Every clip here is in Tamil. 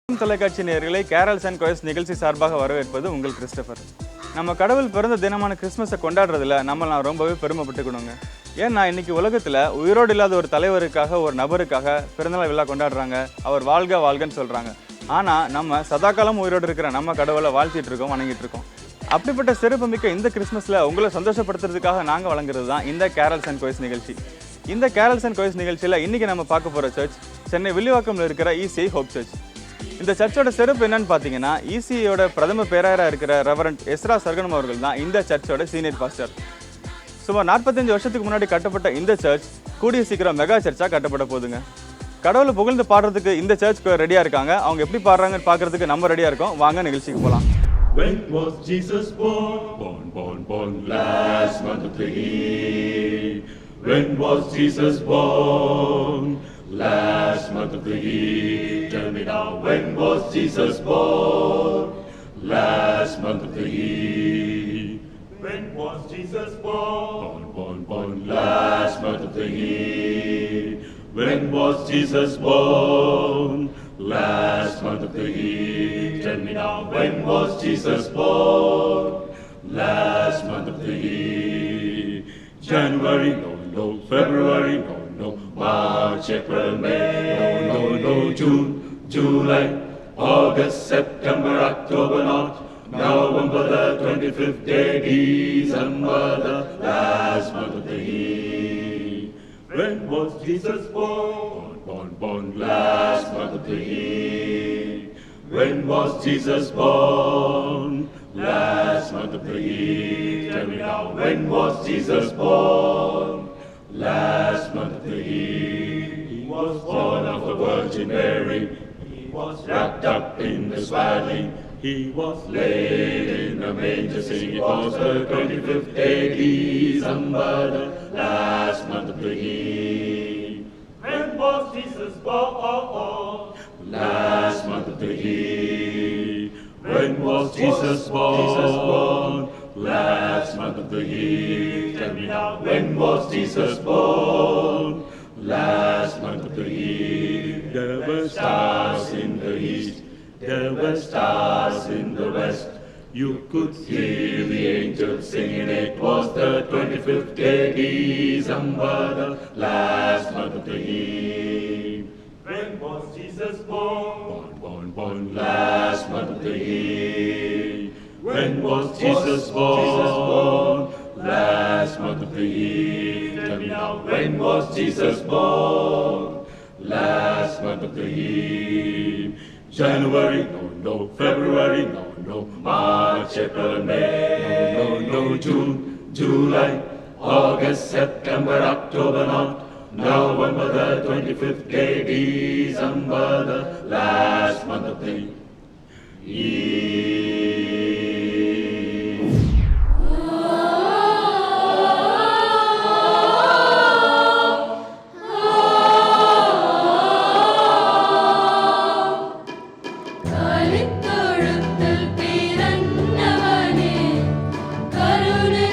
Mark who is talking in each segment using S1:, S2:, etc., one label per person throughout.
S1: தொலைக்காட்சி நேயர்களை கேரல்ஸ் அண்ட் கோயஸ் நிகழ்ச்சி சார்பாக வரவேற்பது உங்கள் கிறிஸ்டபர். நம்ம கடவுள் பிறந்த தினமான கிறிஸ்மஸை கொண்டாடுறதுல நான் ரொம்பவே பெருமைப்பட்டுக்கணுங்க. ஏன்னா இன்னைக்கு உலகத்தில் உயிரோடு இல்லாத ஒரு தலைவருக்காக, ஒரு நபருக்காக பிறந்தநாள் விழா கொண்டாடுறாங்க. அவர் வாழ்க வாழ்கன்னு சொல்கிறாங்க. ஆனால் நம்ம சதாகாலம் உயிரோடு இருக்கிற நம்ம கடவுளை வாழ்த்திட்டு இருக்கோம், வணங்கிட்டு இருக்கோம். அப்படிப்பட்ட சிறப்புமிக்க இந்த கிறிஸ்மஸில் உங்களை சந்தோஷப்படுத்துறதுக்காக நாங்கள் வழங்குறது தான் இந்த கேரல்ஸ் அண்ட் கோயஸ் நிகழ்ச்சி. இந்த கேரல்ஸ் அண்ட் கோயஸ் நிகழ்ச்சியில் இன்றைக்கி நம்ம பார்க்க போகிற சர்ச் சென்னை வில்லிவாக்கமில் இருக்கிற இசிஐ ஹோப் சர்ச். இந்த சர்ச்சோட சிறப்பு என்னன்னு பார்த்தீங்கன்னா, இசிஐயோட பிரதம பேராயராக இருக்கிற ரெவரண்ட் எஸ்ரா சர்கனம் அவர்கள் தான் இந்த சர்ச்சோட சீனியர் பாஸ்டர். சுமார் 45 வருஷத்துக்கு முன்னாடி கட்டப்பட்ட இந்த சர்ச் கூடிய சீக்கிரம் மெகா சர்ச்சாக கட்டப்பட போகுதுங்க. கடவுளை புகழ்ந்து பாடுறதுக்கு இந்த சர்ச்சுக்கு ரெடியாக இருக்காங்க. அவங்க எப்படி பாடுறாங்கன்னு பார்க்கறதுக்கு நம்ம ரெடியாக இருக்கோம். வாங்க நிகழ்ச்சிக்கு போகலாம்.
S2: When was Jesus born? Born last month of the year. When was Jesus born? Last month of the year. Tell me now, when was Jesus born? Last month of the year. When was Jesus born? Born last month of the year. When was Jesus born? Last month of the year. Tell me now, when was Jesus born? Last month of the year. January, no. February, no. March, April, May, no. June, July, August, September, October, not. November the 25th day, December the last month of the year. When was Jesus born? Born last month of the year. When was Jesus born? Last month of the year. Tell me now, when was Jesus born? Last month of the year. He was born of the Virgin Mary. He was wrapped up in the swaddling. He was laid in a manger, singing. It was the 25th day, December, the last month of the year. When was Jesus born? Last month of the year. When was Jesus born? Last month of the year. Tell me now, when was Jesus born? Last month of the year. There were stars in the east. There were stars in the west. You could hear the angels singing. It was the 25th day, December, the last month of the year. When was Jesus born? Born last month of the year. When was Jesus born? Last month of the year. Tell me now, when was Jesus born? Last month of the year. January, no. February, no. March, April, May, no. June, July, August, September, October, not. November the 25th day, December the last month of the year.
S3: கருணை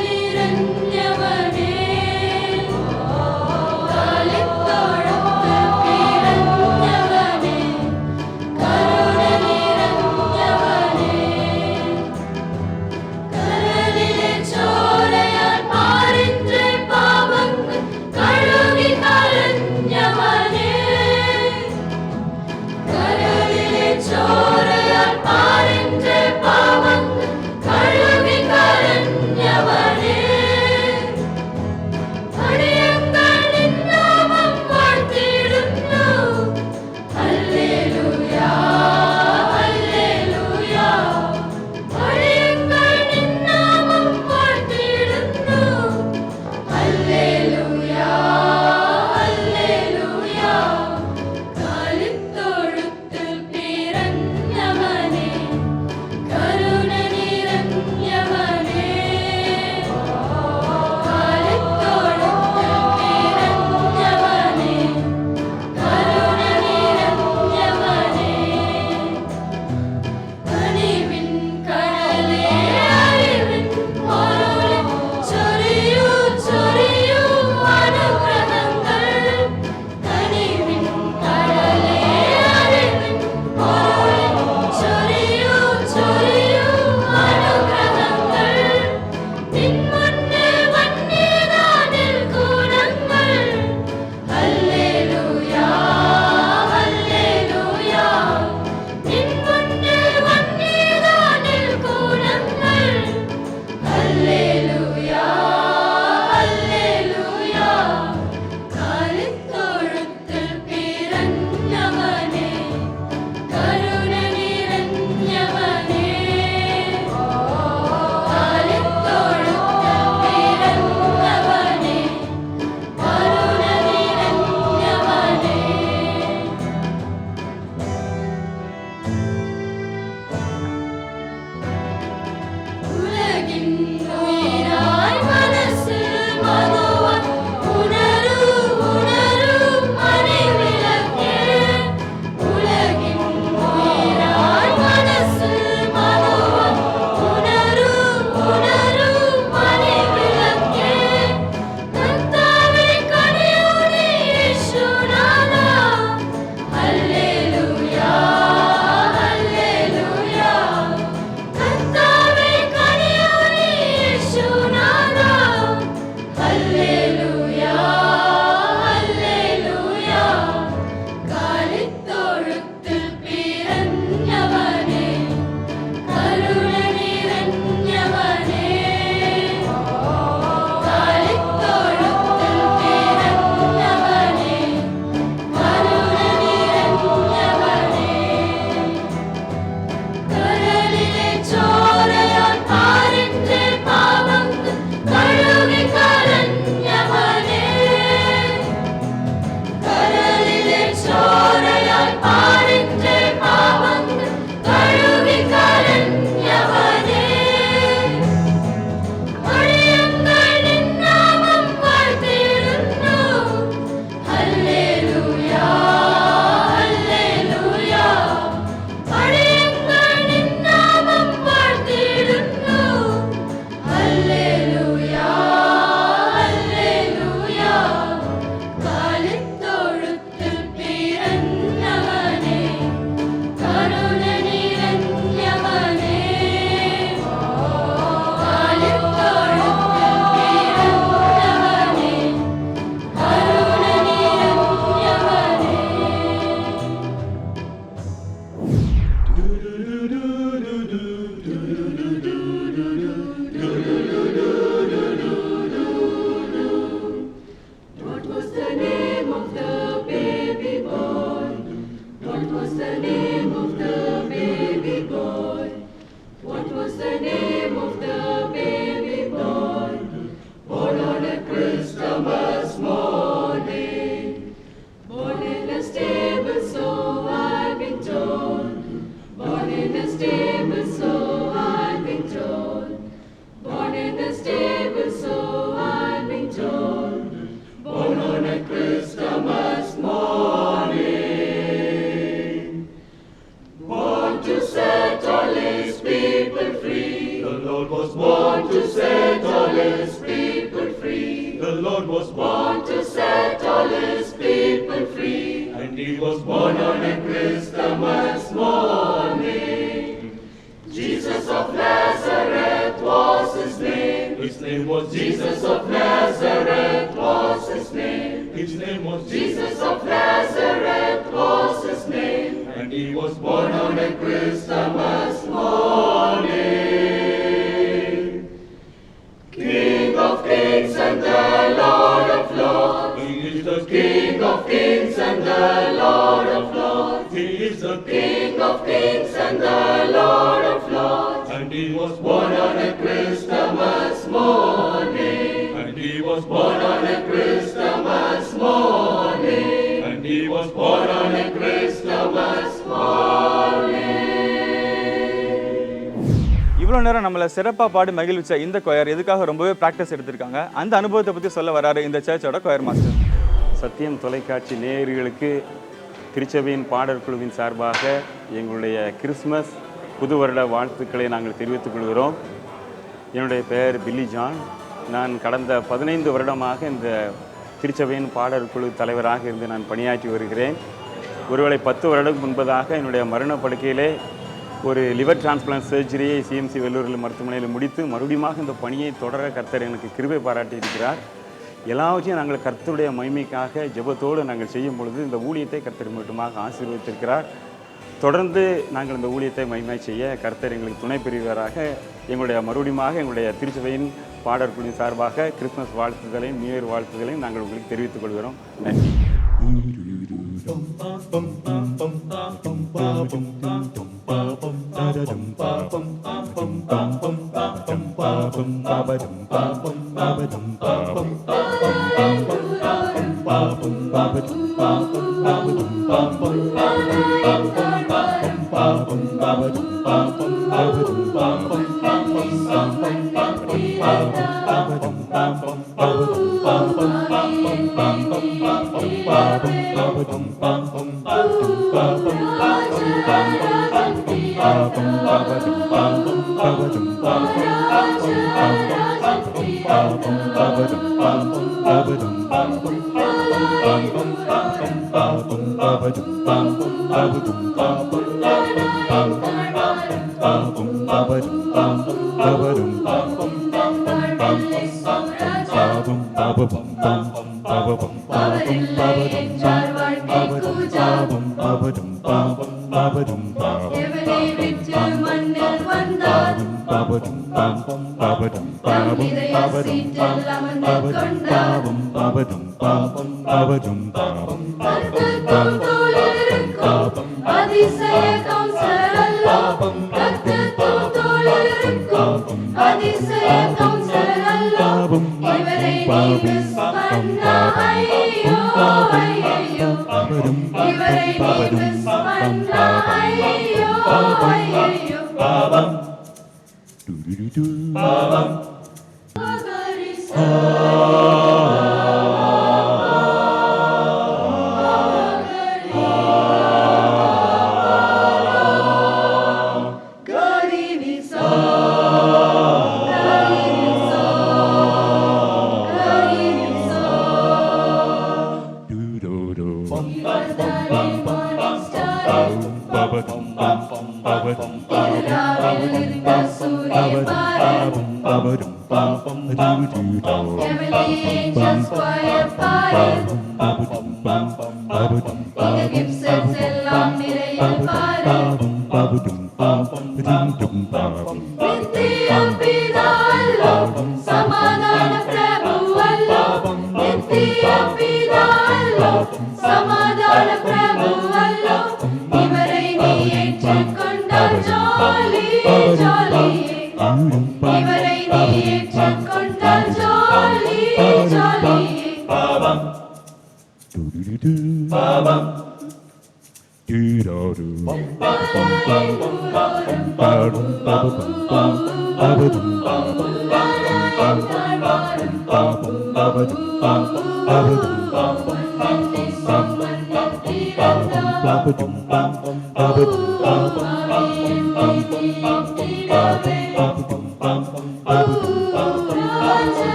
S2: The Lord was born to set all his people free. The Lord was born to set all his people free. And he was born on a Christmas morning. Jesus of Nazareth was his name. His name was Jesus of Nazareth was his name. His name was Jesus of Nazareth was his name. And he was born on a Christmas morning. King of kings and the Lord of lords. He is the King of kings and the Lord of lords. He is the King of kings and the Lord of lords. And he was born on a Christmas morning. And he was born on a Christmas morning. And he was born on a Christmas morning.
S1: இவ்வளோ நேரம் நம்மளை சிறப்பாக பாடி மகிழ்விச்ச இந்த கொயர் எதுக்காக ரொம்பவே ப்ராக்டிஸ் எடுத்திருக்காங்க, அந்த அனுபவத்தை பற்றி சொல்ல வராரு இந்த சர்ச்சோட கொயர் மாஸ்டர்.
S3: சத்தியம் தொலைக்காட்சி நேயர்களுக்கு திருச்சபையின் பாடற் குழுவின் சார்பாக எங்களுடைய கிறிஸ்மஸ் புது வருட வாழ்த்துக்களை நாங்கள் தெரிவித்துக் கொள்கிறோம். என்னுடைய பெயர் பில்லி ஜான். நான் கடந்த 15 வருடமாக இந்த திருச்சபையின் பாடற் குழு தலைவராக இருந்து நான் பணியாற்றி வருகிறேன். ஒருவேளை 10 வருடம் முன்பதாக என்னுடைய மரண படுக்கையிலே ஒரு லிவர் டிரான்ஸ்பிளான்ட் சர்ஜரியை சிஎம்சி வெள்ளூரில் மருத்துவமனையில் முடித்து மறுபடியும் இந்த பணியை தொடர கர்த்தர் எனக்கு கிருபை பாராட்டி இருக்கிறார். எல்லாவற்றையும் நாங்கள் கர்த்தருடைய மகிமைக்காக ஜெபத்தோடு நாங்கள் செய்யும் பொழுது இந்த ஊழியத்தை கர்த்தர் மட்டுமாக ஆசீர்வதித்திருக்கிறார். தொடர்ந்து நாங்கள் இந்த ஊழியத்தை மகிமை செய்ய கர்த்தர் எங்களுக்கு துணை புரிவராக மறுபடியும் எங்களுடைய திருச்சபையின் பாடற் குழுவின் சார்பாக கிறிஸ்மஸ் வாழ்த்துக்களையும் நியூ இயர் வாழ்த்துக்களையும் நாங்கள் உங்களுக்கு தெரிவித்துக் கொள்கிறோம். நன்றி.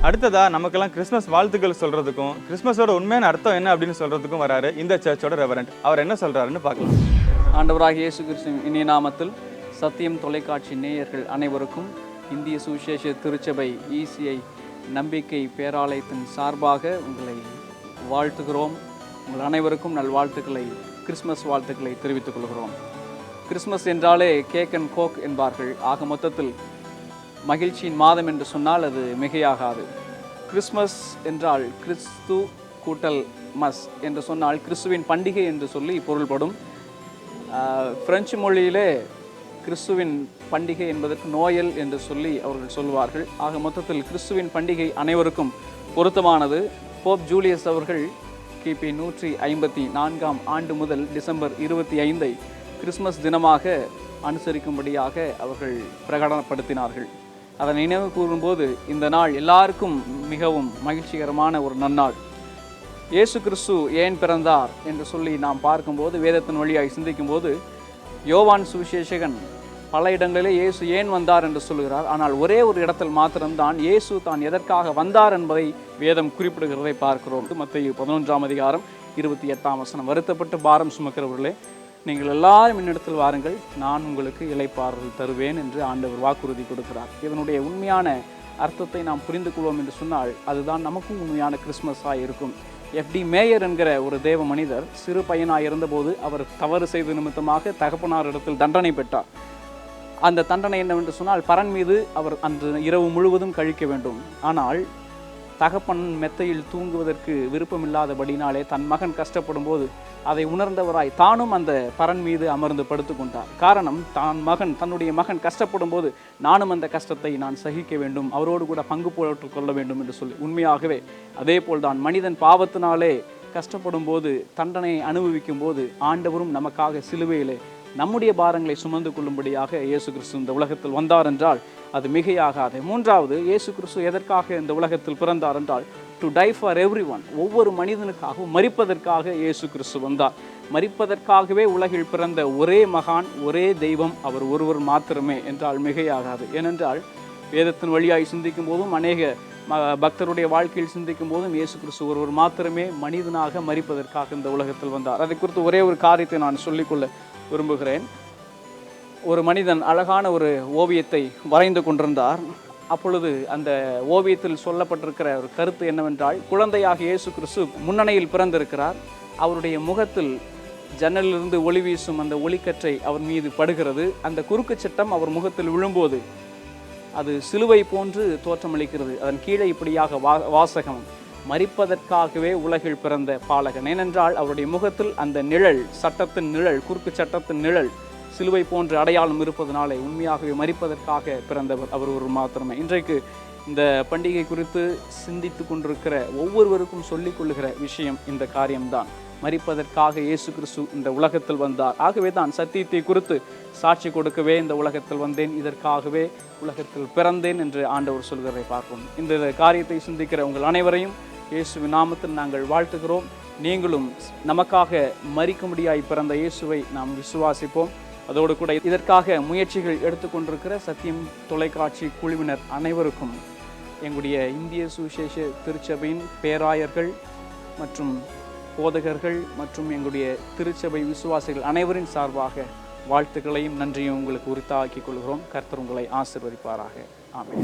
S1: அடுத்ததா நமக்கெல்லாம் கிறிஸ்மஸ் வாழ்த்துக்கள் சொல்றதுக்கும் கிறிஸ்மஸோட உண்மையான அர்த்தம் என்ன அப்படின்னு சொல்றதுக்கும் வராரு இந்த சர்ச்சோட ரெவரண்ட். அவர் என்ன சொல்றாருன்னு பார்க்கலாம்.
S4: ஆண்டவராகிய இயேசு கிறிஸ்துவின் இனிய நாமத்தில் சத்தியம் தொலைக்காட்சி நேயர்கள் அனைவருக்கும் இந்திய சுவிசேஷ திருச்சபை ECI நம்பிக்கை பேராலயத்தின் சார்பாக உங்களை வாழ்த்துகிறோம். உங்கள் அனைவருக்கும் நல்வாழ்த்துக்களை, கிறிஸ்மஸ் வாழ்த்துக்களை தெரிவித்துக் கொள்கிறோம். கிறிஸ்மஸ் என்றாலே கேக் அண்ட் கோக் என்பார்கள். ஆக மொத்தத்தில் மகிழ்ச்சியின் மாதம் என்று சொன்னால் அது மிகையாகாது. கிறிஸ்மஸ் என்றால் கிறிஸ்து கூட்டல் மஸ் என்று சொன்னால் கிறிஸ்துவின் பண்டிகை என்று சொல்லி பொருள்படும். பிரெஞ்சு மொழியிலே கிறிஸ்துவின் பண்டிகை என்பதற்கு நோயல் என்று சொல்லி அவர்கள் சொல்வார்கள். ஆக மொத்தத்தில் கிறிஸ்துவின் பண்டிகை அனைவருக்கும் பொருத்தமானது. போப் ஜூலியஸ் அவர்கள் கிபி 154ஆம் ஆண்டு முதல் டிசம்பர் 25 கிறிஸ்மஸ் தினமாக அனுசரிக்கும்படியாக அவர்கள் பிரகடனப்படுத்தினார்கள். அதை நினைவு கூறும்போது இந்த நாள் எல்லாருக்கும் மிகவும் மகிழ்ச்சிகரமான ஒரு நன்னாள். இயேசு கிறிஸ்து ஏன் பிறந்தார் என்று சொல்லி நாம் பார்க்கும்போது, வேதத்தின் வழியாய் சிந்திக்கும்போது, யோவான் சுவிசேஷகன் பல இடங்களிலே இயேசு ஏன் வந்தார் என்று சொல்கிறார். ஆனால் ஒரே ஒரு இடத்தில் மாத்திரம்தான் இயேசு தான் எதற்காக வந்தார் என்பதை வேதம் குறிப்பிடுகிறதை பார்க்கிறோம். மத்தேயு 11ஆம் அதிகாரம் 28ஆம் வசனம், வருத்தப்பட்டு பாரம் சுமக்கிறவர்களே, நீங்கள் எல்லாரும் என்னிடத்தில் வாருங்கள், நான் உங்களுக்கு இளைப்பாறுதல் தருவேன் என்று ஆண்டவர் வாக்குறுதி கொடுக்கிறார். இதனுடைய உண்மையான அர்த்தத்தை நாம் புரிந்து கொள்வோம் என்று சொன்னால் அதுதான் நமக்கும் உண்மையான கிறிஸ்மஸாக இருக்கும். FD மேயர் என்கிற ஒரு தேவ மனிதர் சிறு பையனாக இருந்தபோது அவர் தவறு செய்த நிமித்தமாக தகப்பனாரிடத்தில் தண்டனை பெற்றார். அந்த தண்டனை என்னவென்று சொன்னால், பரன் மீது அவர் அன்று இரவு முழுவதும் கழிக்க வேண்டும். ஆனால் தகப்பன் மெத்தையில் தூங்குவதற்கு விருப்பமில்லாதபடினாலே தன் மகன் கஷ்டப்படும் போது அதை உணர்ந்தவராய் தானும் அந்த பரன் மீது அமர்ந்து படுத்து கொண்டார். காரணம், தன்னுடைய மகன் கஷ்டப்படும் போது நானும் அந்த கஷ்டத்தை நான் சகிக்க வேண்டும், அவரோடு கூட பங்கு போட்டுக் கொள்ள வேண்டும் என்று சொல்லி. உண்மையாகவே அதே போல்தான் மனிதன் பாவத்தினாலே கஷ்டப்படும் போது, தண்டனை அனுபவிக்கும் போது ஆண்டவரும் நமக்காக சிலுவையிலே நம்முடைய பாரங்களை சுமந்து கொள்ளும்படியாக இயேசு கிறிஸ்து இந்த உலகத்தில் வந்தார் என்றால் அது மிகையாகாது. மூன்றாவது, இயேசு கிறிஸ்து எதற்காக இந்த உலகத்தில் பிறந்தார் என்றால், to tie for every one, ஒவ்வொரு மனிதனுக்காகவும் மரிப்பதற்காக இயேசு கிறிஸ்து வந்தார். மரிப்பதற்காகவே உலகில் பிறந்த ஒரே மகான், ஒரே தெய்வம் அவர் ஒருவர் மாத்திரமே என்றால் மிகையாகாது. ஏனென்றால் வேதத்தின் வழியாய் சிந்திக்கும் போதும், அநேக பக்தருடைய வாழ்க்கையில் சிந்திக்கும் போதும் இயேசு கிறிஸ்து ஒருவர் மாத்திரமே மனிதனாக மரிப்பதற்காக இந்த உலகத்தில் வந்தார். அதை குறித்து ஒரே ஒரு காரியத்தை நான் சொல்லிக்கொள்ள விரும்புகிறேன். ஒரு மனிதன் அழகான ஒரு ஓவியத்தை வரைந்து கொண்டிருந்தார். அப்பொழுது அந்த ஓவியத்தில் சொல்லப்பட்டிருக்கிற ஒரு கருத்து என்னவென்றால், குழந்தையாக இயேசு கிறிஸ்து முன்னணியில் பிறந்திருக்கிறார். அவருடைய முகத்தில் ஜன்னலிலிருந்து ஒளி வீசும் அந்த ஒளிக்கற்றை அவர் மீது படுகிறது. அந்த குறுக்கு சட்டம் அவர் முகத்தில் விழும்போது அது சிலுவை போன்று தோற்றமளிக்கிறது. அதன் கீழே இப்படியாக வாசகம், மரிப்பதற்காகவே உலகில் பிறந்த பாலகன். ஏனென்றால் அவருடைய முகத்தில் அந்த நிழல், சட்டத்தின் நிழல், குறுக்கு சட்டத்தின் நிழல் சிலுவை போன்று அடையாளம் இருப்பதனாலே உண்மையாகவே மரிப்பதற்காக பிறந்தவர் அவர் ஒரு மாத்திரமே. இன்றைக்கு இந்த பண்டிகை குறித்து சிந்தித்து கொண்டிருக்கிற ஒவ்வொருவருக்கும் சொல்லிக் கொள்ளுகிற விஷயம் இந்த காரியம்தான். மரிப்பதற்காக இயேசு கிறிஸ்து இந்த உலகத்தில் வந்தார். ஆகவே தான் சத்தியத்தை குறித்து சாட்சி கொடுக்கவே இந்த உலகத்தில் வந்தேன், இதற்காகவே உலகத்தில் பிறந்தேன் என்று ஆண்டவர் சொல்கிறதை பார்ப்போம். இந்த காரியத்தை சிந்திக்கிற உங்கள் அனைவரையும் இயேசுவின் நாமத்தில் நாங்கள் வாழ்த்துகிறோம். நீங்களும் நமக்காக மரிக்கும்படியாய் பிறந்த இயேசுவை நாம் விசுவாசிப்போம். அதோடு கூட இதற்காக முயற்சிகள் எடுத்துக்கொண்டிருக்கிற சத்தியம் தொலைக்காட்சி குழுவினர் அனைவருக்கும் எங்களுடைய இந்திய சுவிசேஷ திருச்சபையின் பேராயர்கள் மற்றும் போதகர்கள் மற்றும் எங்களுடைய திருச்சபை விசுவாசிகள் அனைவரின் சார்பாக வாழ்த்துக்களையும் நன்றியும் உங்களுக்கு உரித்தாக்கிக் கொள்கிறோம். கர்த்தர் உங்களை ஆசீர்வதிப்பாராக. ஆமென்.